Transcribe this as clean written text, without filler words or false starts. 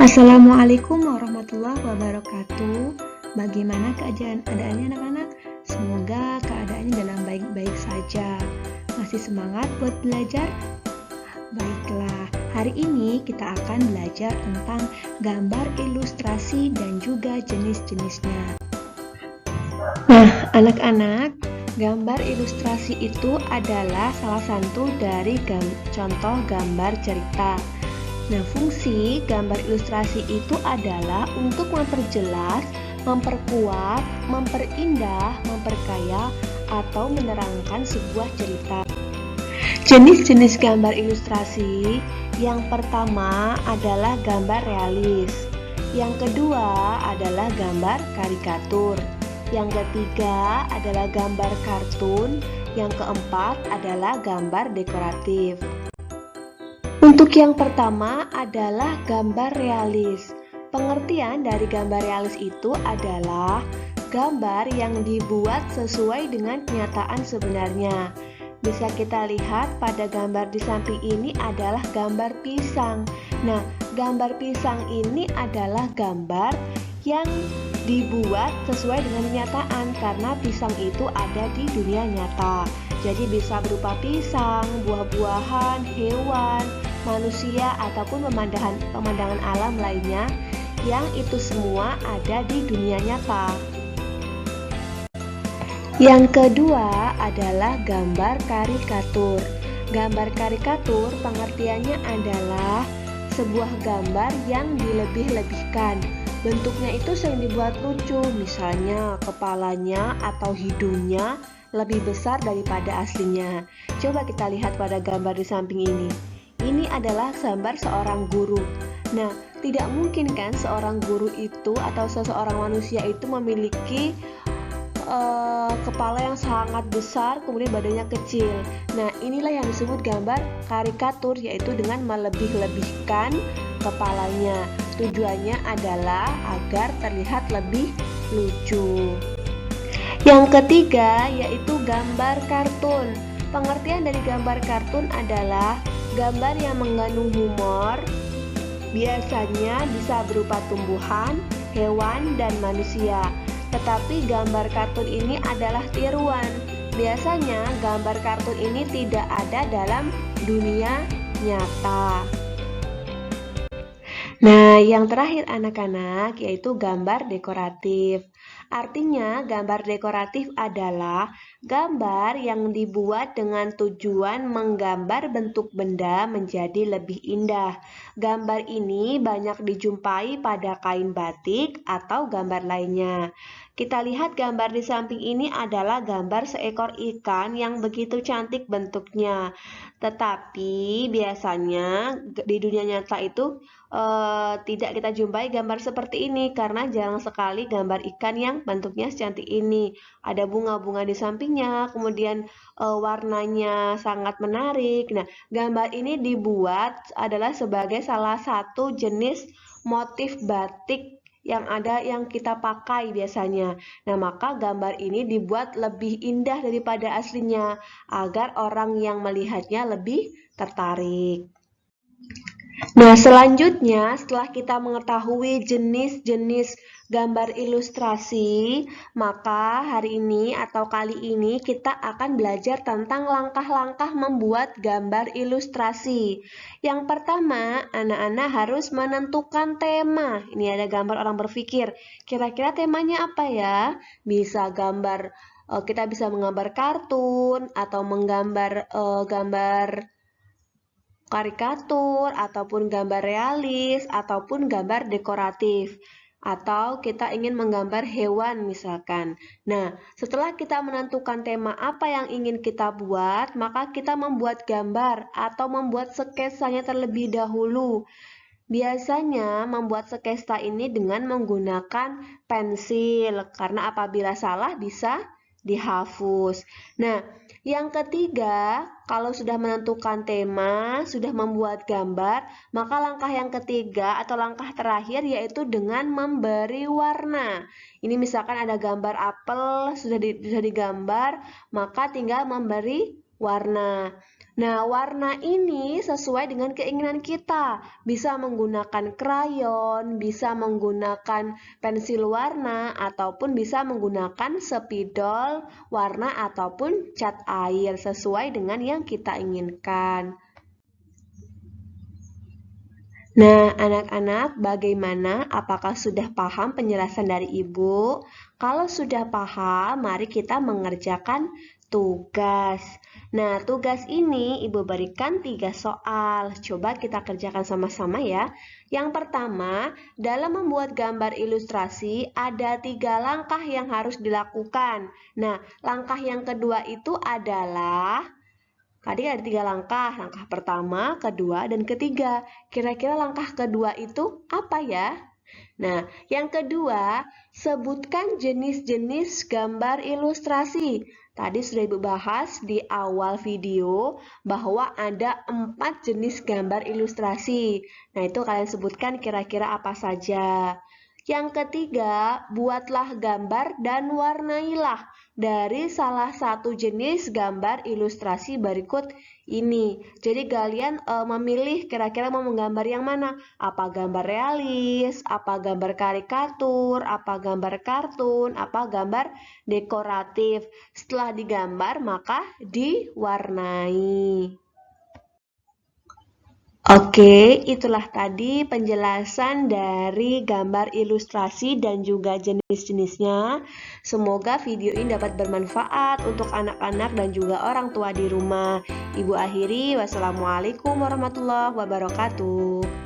Assalamualaikum warahmatullahi wabarakatuh. Bagaimana keadaannya anak-anak? Semoga keadaannya dalam baik-baik saja. Masih semangat buat belajar? Baiklah, hari ini kita akan belajar tentang gambar ilustrasi dan juga jenis-jenisnya. Nah, anak-anak, gambar ilustrasi itu adalah salah satu dari contoh gambar cerita. Nah, fungsi gambar ilustrasi itu adalah untuk memperjelas, memperkuat, memperindah, memperkaya, atau menerangkan sebuah cerita. Jenis-jenis gambar ilustrasi, yang pertama adalah gambar realis, yang kedua adalah gambar karikatur, yang ketiga adalah gambar kartun, yang keempat adalah gambar dekoratif. Untuk yang pertama adalah gambar realis. Pengertian dari gambar realis itu adalah gambar yang dibuat sesuai dengan kenyataan sebenarnya. Bisa kita lihat pada gambar di samping ini adalah gambar pisang. Nah, gambar pisang ini adalah gambar yang dibuat sesuai dengan kenyataan karena pisang itu ada di dunia nyata. Jadi bisa berupa pisang, buah-buahan, hewan, manusia, ataupun pemandangan alam lainnya yang itu semua ada di dunia nyata. Yang kedua adalah gambar karikatur. Gambar karikatur pengertiannya adalah sebuah gambar yang dilebih-lebihkan. Bentuknya itu sering dibuat lucu, misalnya kepalanya atau hidungnya lebih besar daripada aslinya. Coba kita lihat pada gambar di samping ini. Ini adalah gambar seorang guru. Nah, tidak mungkin kan seorang guru itu atau seseorang manusia itu memiliki kepala yang sangat besar, kemudian badannya kecil. Nah, inilah yang disebut gambar karikatur, yaitu dengan melebih-lebihkan kepalanya. Tujuannya adalah agar terlihat lebih lucu. Yang ketiga yaitu gambar kartun. Pengertian dari gambar kartun adalah gambar yang mengandung humor, biasanya bisa berupa tumbuhan, hewan, dan manusia. Tetapi gambar kartun ini adalah tiruan. Biasanya gambar kartun ini tidak ada dalam dunia nyata. Nah, yang terakhir anak-anak yaitu gambar dekoratif. Artinya, gambar dekoratif adalah gambar yang dibuat dengan tujuan menggambar bentuk benda menjadi lebih indah. Gambar ini banyak dijumpai pada kain batik atau gambar lainnya. Kita lihat gambar di samping ini adalah gambar seekor ikan yang begitu cantik bentuknya. Tetapi biasanya di dunia nyata itu tidak kita jumpai gambar seperti ini karena jarang sekali gambar ikan yang bentuknya secantik ini. Ada bunga-bunga di sampingnya, kemudian warnanya sangat menarik. Nah, gambar ini dibuat adalah sebagai salah satu jenis motif batik yang kita pakai biasanya. Nah, maka gambar ini dibuat lebih indah daripada aslinya agar orang yang melihatnya lebih tertarik. Nah, selanjutnya setelah kita mengetahui jenis-jenis gambar ilustrasi, maka hari ini atau kali ini kita akan belajar tentang langkah-langkah membuat gambar ilustrasi. Yang pertama, anak-anak harus menentukan tema. Ini ada gambar orang berpikir, kira-kira temanya apa ya? Bisa gambar, kita bisa menggambar kartun atau menggambar gambar karikatur, ataupun gambar realis, ataupun gambar dekoratif. Atau kita ingin menggambar hewan misalkan. Nah, setelah kita menentukan tema apa yang ingin kita buat, maka kita membuat gambar atau membuat sketsanya terlebih dahulu. Biasanya membuat sketsa ini dengan menggunakan pensil, karena apabila salah bisa dihapus. Nah, yang ketiga, kalau sudah menentukan tema, sudah membuat gambar, maka langkah yang ketiga atau langkah terakhir yaitu dengan memberi warna. Ini misalkan ada gambar apel, sudah digambar, maka tinggal memberi warna. Nah, warna ini sesuai dengan keinginan kita. Bisa menggunakan krayon, bisa menggunakan pensil warna, ataupun bisa menggunakan spidol warna ataupun cat air sesuai dengan yang kita inginkan. Nah, anak-anak, bagaimana? Apakah sudah paham penjelasan dari Ibu? Kalau sudah paham, mari kita mengerjakan tugas. Nah, tugas ini Ibu berikan 3 soal. Coba kita kerjakan sama-sama ya. Yang pertama, dalam membuat gambar ilustrasi, ada 3 langkah yang harus dilakukan. Nah, langkah yang kedua itu adalah tadi ada 3 langkah, langkah pertama, kedua, dan ketiga. Kira-kira langkah kedua itu apa ya? Nah, yang kedua, sebutkan jenis-jenis gambar ilustrasi. Tadi sudah Ibu bahas di awal video bahwa ada 4 jenis gambar ilustrasi. Nah, itu kalian sebutkan kira-kira apa saja. Yang ketiga, buatlah gambar dan warnailah dari salah satu jenis gambar ilustrasi berikut ini. Jadi kalian memilih kira-kira mau menggambar yang mana? Apa gambar realis, apa gambar karikatur, apa gambar kartun, apa gambar dekoratif. Setelah digambar maka diwarnai. Oke, itulah tadi penjelasan dari gambar ilustrasi dan juga jenis-jenisnya. Semoga video ini dapat bermanfaat untuk anak-anak dan juga orang tua di rumah. Ibu akhiri, wassalamualaikum warahmatullahi wabarakatuh.